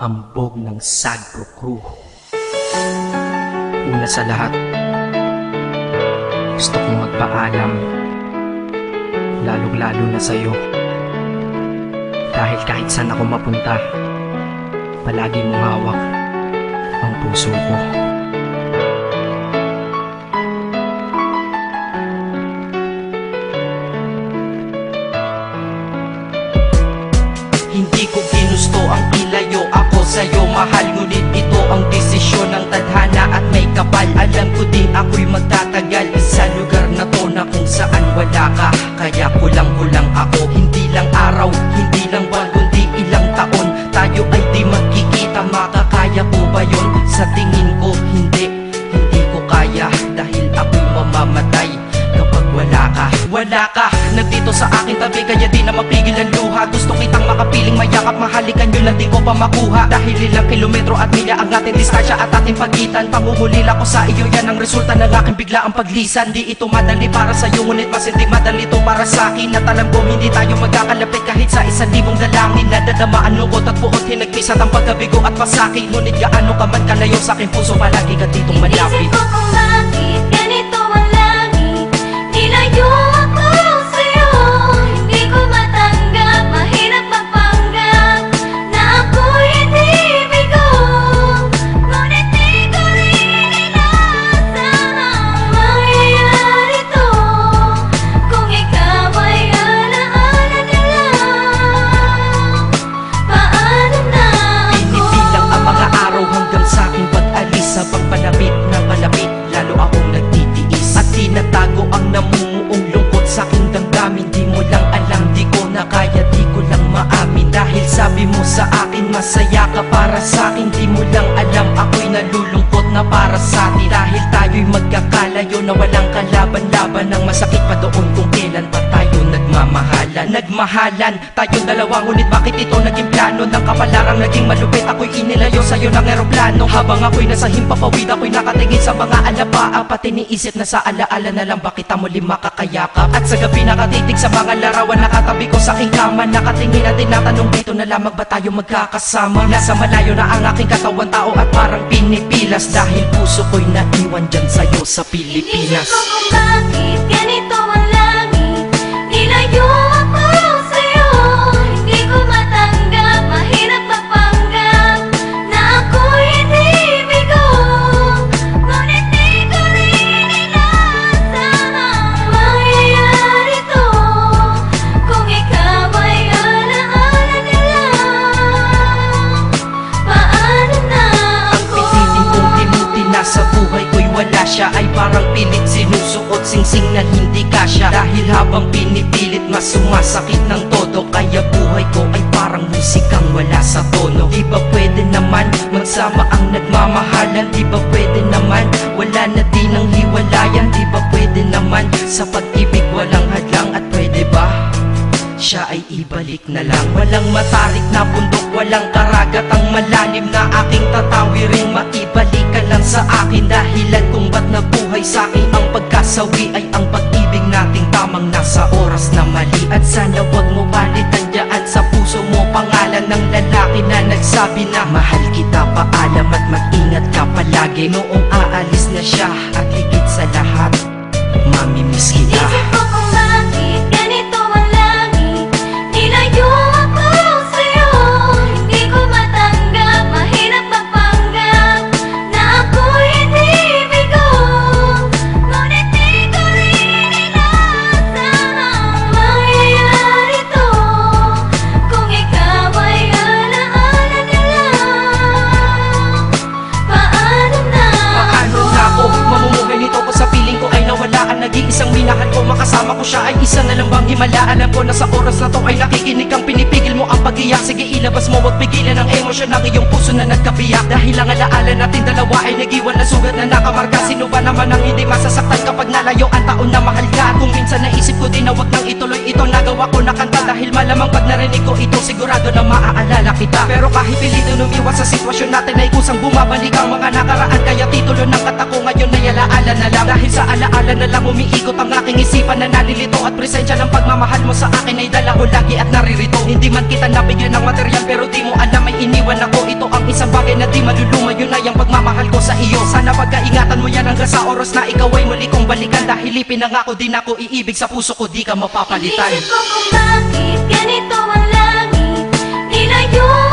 hambog ng Sagpro Crew. Una sa lahat, gusto kong magpaalam, lalong-lalo na sa'yo. Dahil kahit saan ako mapunta, palagi mong hawak ang puso ko. Hindi ko ginusto ang ilayo ako sa'yo, mahal. Ngunit ito ang desisyon ng tadhana at may kapal. Alam ko din ako'y magtatagal sa lugar na to na kung saan wala ka. Kaya kulang-kulang ako, hindi lang araw, hindi lang buwan, kundi ilang taon. Tayo ay di magkikita, makakaya ko ba yun? Sa tingin ko hindi ko kaya. Dahil ako'y mamamatay kapag wala ka. Wala ka, nandito sa akin tabi, kaya di na mapigil ang luha. Gusto kitang makapiling, mayakap, mahalikan yun lang di ko pa makuha. Dahil ilang kilometro at milya ang ating distansya at ating pagitan. Pangungulila ko sa iyo, yan ang resulta ng aking biglaang paglisan. Di ito madali para sa'yo, ngunit mas hindi madali ito para sa'kin. At alam ko hindi tayo magkakalapit kahit sa 1,000 dalangin. Nadadama ang lungkot at buot, hinagpis at ang pagkabigo at pasakit. Ngunit gaano ka man kalayo sa aking puso, palagi ka ditong malapit. Inisip ko kung bakit ganito ang langit, nilayo ako sa'yo. Hindi ko matanggap, mahirap magpanggap na ako'y hindi bigo. Ngunit di ko rin inaasahang mangyayari to. Kung ikaw ay alaala na lang, paano na ako? Pinipilang ang mga araw hanggang sa aking pag-alis. Sa pagpalapit na palapit, lalo akong nagtitiis. At tinatago ang namumuong lungkot sa aking damdamin. Di mo lang alam, di ko na kaya, di ko lang maamin. Dahil sabi mo sa akin, masaya ka para sa akin. Di mo lang alam, ako'y nalulungkot na para sa atin. Dahil tayo'y magkakalayo na walang kalaban-laban. Ang masakit pa doon kung kailan pa tayo nagmamahalan. Nagmahalan tayong dalawa, ngunit bakit ito naging plano? Ng kapalarang naging malupit, ako'y inilayo sa'yo ng eroplano. Habang ako'y nasa himpapawid, ako'y nakatingin sa mga alapaa. Pati niisip na sa alaala na lang bakit kita muli makakayakap. At sa gabi nakatitig sa mga larawan, nakatabi ko sa aking kama. Nakatingin at tinatanong, dito na lamang ba tayo magkakasama? Nasa malayo na ang aking katawan, tao at parang pinipilas. Dahil puso ko'y naiwan dyan sa'yo sa Pilipinas. Inisip ko kung bakit ganito ang langit, nilayo ako sa'yo. Hindi ko matanggap, mahirap magpanggap na ako'y hindi bigo. Ngunit di ko rin inaasahang mangyayari to. Kung ikaw ay alaala na lang, paano na ako? Pilitin kong limutin na sa buhay ko'y wala siya. Ay parang pilit sinusuot, singsing na hindi kasya. Dahil habang pinipilit, mas sumasakit ng todo. Kaya buhay ko ay parang musikang wala sa tono. Di ba pwede naman magsama ang nagmamahalan? Di ba pwede naman wala na din ang hiwalayan? Di ba pwede naman sa pag-ibig walang hadlang? At pwede ba siya ay ibalik na lang? Walang matarik na bundok, walang karagat ang malalim na aking tatawirin. Maibalik ka lang sa akin, dahilan kung ba't nabuhay sa akin ang pagkasawi ay ang pag-ibig nating tamang nasa oras na mali. At sana wag mo palitan dyan sa puso mo pangalan ng lalaki na nagsabi na mahal kita, paalam at mag-ingat ka palagi. Noong aalis na siya at higit sa lahat, mamimiss kita. Inisip ko kung bakit ganito ang langit, nilayo ako sa'yo. Hindi ko matanggap, mahirap magpanggap na ako'y hindi bigo. Ngunit di ko rin inaasahang mangyayari to. Kung ikaw ay alaala na lang, paano na Paano na ako mamumuhay nito ko sa piling ko ay nawala ang nag-iisang minahal ko? Makasama ko siya ay isa na lang bang himala? Alam ko na sa oras na to ay nakikinig kang pinipigil mo ang pag-iyak. Sige ilabas mo, wag pigilan ang emosyon ng iyong puso na nagkabiyak. Dahil ang alaala natin dalawa ay nag-iwan na sugat na nakamarka. Sino ba naman ang hindi masasaktan kapag nalayo ang taon na mahal ka? Kung minsan naisip ko din na wag nang ituloy ito, nagawa ko na kanta. Dahil malamang pag narinig ko ito, sigurado na maaalala kita. Pero kahit pilitin umiwas sa sitwasyon natin ay kusang bumabalik ang mga nakaraan. Kaya titulo ng kata ko ngayon ay alaala na lang. Dahil sa alaala na lang umiikot ang aking isipan na nalilito. At presensya ng pagmamahal mo sa akin ay dala ko lagi at naririto. Hindi man kita nabigyan ng material, pero di mo alam ay iniwan ako. Ito ang ang isang bagay na di maluluma, yun ay ang pagmamahal ko sa iyo. Sana pagkaingatan mo yan hanggang sa oras na ikaw ay muli kong balikan. Dahil ipinangako din ako iibig sa puso ko, di ka mapapalitan. Inisip ko kung bakit ganito ang langit. Nilayo